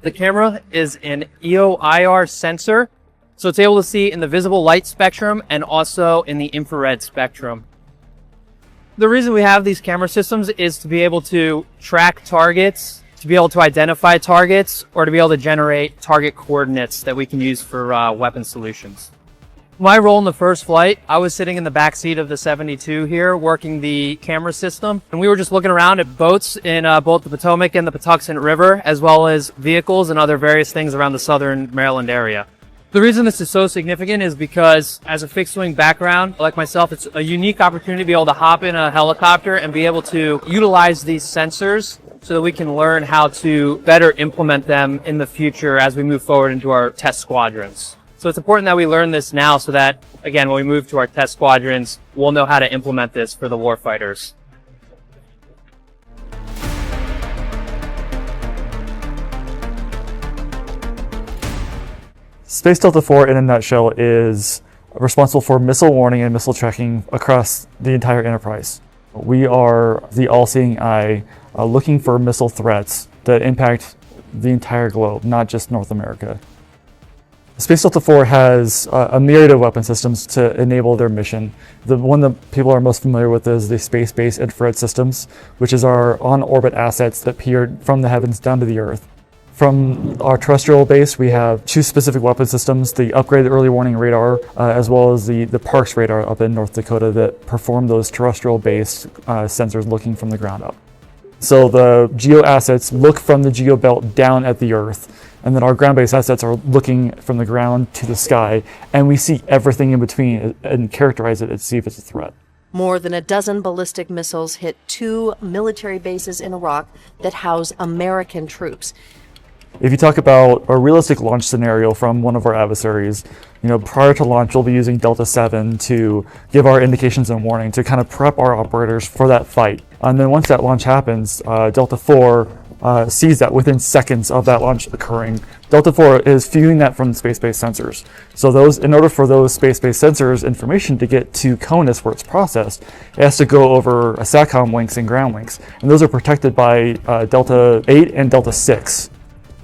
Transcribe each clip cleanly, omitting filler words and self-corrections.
The camera is an EOIR sensor, so it's able to see in the visible light spectrum and also in the infrared spectrum. The reason we have these camera systems is to be able to track targets, to be able to identify targets, or to be able to generate target coordinates that we can use for weapon solutions. My role in the first flight, I was sitting in the back seat of the 72 here working the camera system, and we were just looking around at boats in both the Potomac and the Patuxent River, as well as vehicles and other various things around the southern Maryland area. The reason this is so significant is because as a fixed wing background, like myself, it's a unique opportunity to be able to hop in a helicopter and be able to utilize these sensors so that we can learn how to better implement them in the future as we move forward into our test squadrons. So it's important that we learn this now so that, again, when we move to our test squadrons, we'll know how to implement this for the warfighters. Space Delta IV, in a nutshell, is responsible for missile warning and missile tracking across the entire enterprise. We are the all-seeing eye looking for missile threats that impact the entire globe, not just North America. Space Delta IV has a myriad of weapon systems to enable their mission. The one that people are most familiar with is the space-based infrared systems, which is our on-orbit assets that peer from the heavens down to the Earth. From our terrestrial base, we have two specific weapon systems, the upgraded early warning radar, as well as the Parks radar up in North Dakota that perform those terrestrial-based sensors looking from the ground up. So the geo assets look from the geo belt down at the Earth, and then our ground-based assets are looking from the ground to the sky, and we see everything in between and characterize it and see if it's a threat. More than a dozen ballistic missiles hit 2 military bases in Iraq that house American troops. If you talk about a realistic launch scenario from one of our adversaries, prior to launch, we'll be using Delta 7 to give our indications and warning to kind of prep our operators for that fight. And then once that launch happens, Delta 4 sees that within seconds of that launch occurring. Delta 4 is viewing that from the space-based sensors. So in order for those space-based sensors information to get to CONUS where it's processed, it has to go over SATCOM links and ground links. And those are protected by Delta 8 and Delta 6.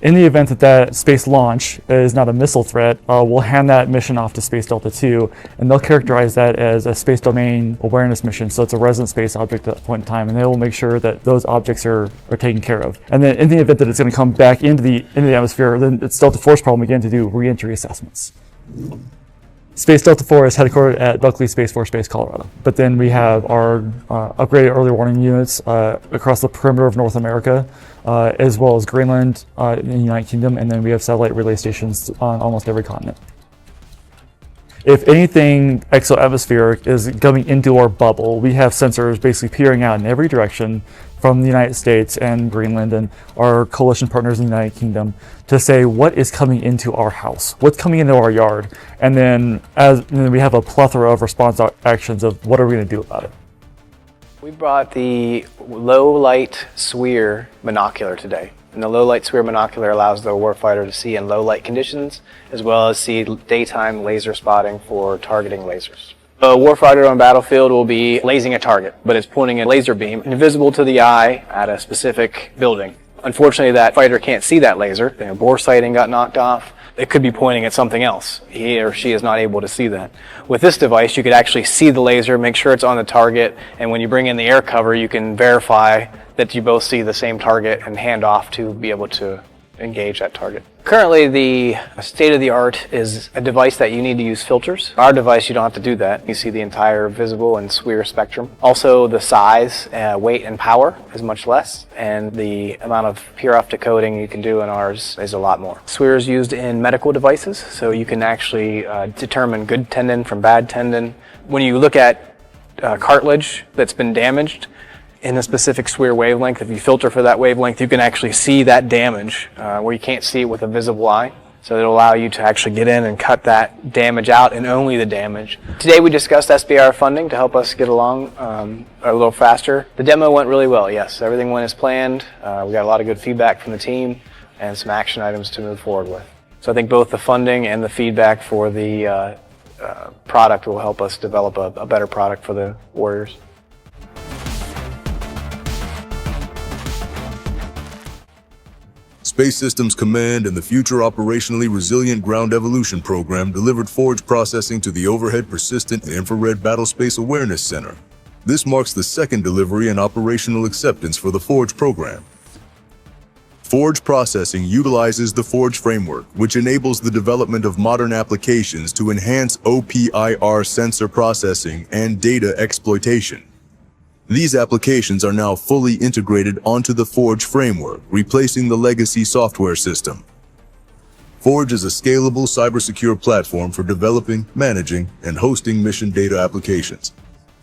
In the event that space launch is not a missile threat, we'll hand that mission off to Space Delta 2, and they'll characterize that as a space domain awareness mission. So it's a resident space object at that point in time, and they will make sure that those objects are taken care of. And then in the event that it's going to come back into the atmosphere, then it's Delta 4's problem again to do re-entry assessments. Space Delta 4 is headquartered at Buckley Space Force Base, Colorado. But then we have our upgraded early warning units across the perimeter of North America, as well as Greenland in the United Kingdom, and then we have satellite relay stations on almost every continent. If anything exo-atmospheric is coming into our bubble, we have sensors basically peering out in every direction from the United States and Greenland and our coalition partners in the United Kingdom to say what is coming into our house, what's coming into our yard, and then we have a plethora of response actions of what are we going to do about it. We brought the low light SWIR monocular today. And the low light SWIR monocular allows the warfighter to see in low light conditions as well as see daytime laser spotting for targeting lasers. A warfighter on a battlefield will be lasing a target, but it's pointing a laser beam invisible to the eye at a specific building. Unfortunately, that fighter can't see that laser. Bore sighting got knocked off. It could be pointing at something else. He or she is not able to see that. With this device, you could actually see the laser, make sure it's on the target, and when you bring in the air cover, you can verify that you both see the same target and hand off to be able to engage that target. Currently, the state-of-the-art is a device that you need to use filters. Our device, you don't have to do that. You see the entire visible and SWIR spectrum. Also, the size, weight, and power is much less, and the amount of PRF decoding you can do in ours is a lot more. SWIR is used in medical devices, so you can actually determine good tendon from bad tendon. When you look at cartilage that's been damaged, in a specific SWIR wavelength, if you filter for that wavelength, you can actually see that damage where you can't see it with a visible eye. So it'll allow you to actually get in and cut that damage out and only the damage. Today we discussed SBIR funding to help us get along a little faster. The demo went really well, yes. Everything went as planned. We got a lot of good feedback from the team and some action items to move forward with. So I think both the funding and the feedback for the product will help us develop a better product for the warriors. Space Systems Command and the Future Operationally Resilient Ground Evolution Program delivered forge processing to the Overhead Persistent and Infrared Battlespace Awareness Center. This marks the second delivery and operational acceptance for the Forge program. Forge processing utilizes the Forge framework, which enables the development of modern applications to enhance OPIR sensor processing and data exploitation. These applications are now fully integrated onto the Forge framework, replacing the legacy software system. Forge is a scalable cybersecure platform for developing, managing, and hosting mission data applications.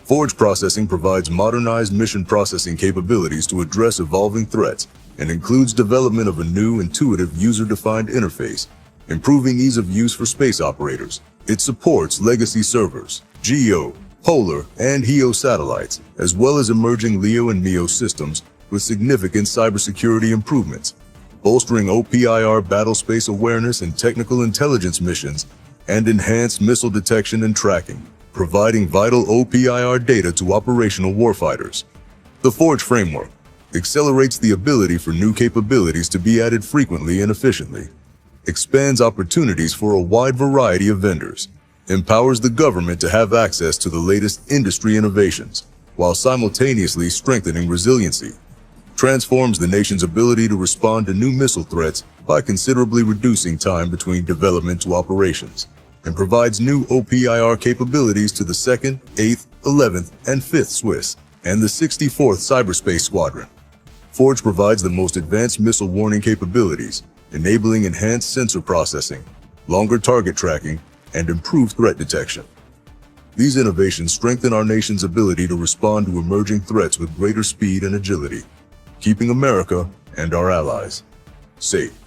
Forge processing provides modernized mission processing capabilities to address evolving threats and includes development of a new intuitive user-defined interface, improving ease of use for space operators. It supports legacy servers, GEO, polar, and HEO satellites, as well as emerging LEO and MEO systems with significant cybersecurity improvements, bolstering OPIR battlespace awareness and technical intelligence missions, and enhanced missile detection and tracking, providing vital OPIR data to operational warfighters. The Forge framework accelerates the ability for new capabilities to be added frequently and efficiently, expands opportunities for a wide variety of vendors, empowers the government to have access to the latest industry innovations, while simultaneously strengthening resiliency, transforms the nation's ability to respond to new missile threats by considerably reducing time between development to operations, and provides new OPIR capabilities to the 2nd, 8th, 11th, and 5th Swiss, and the 64th Cyberspace Squadron. Forge provides the most advanced missile warning capabilities, enabling enhanced sensor processing, longer target tracking, and improved threat detection. These innovations strengthen our nation's ability to respond to emerging threats with greater speed and agility, keeping America and our allies safe.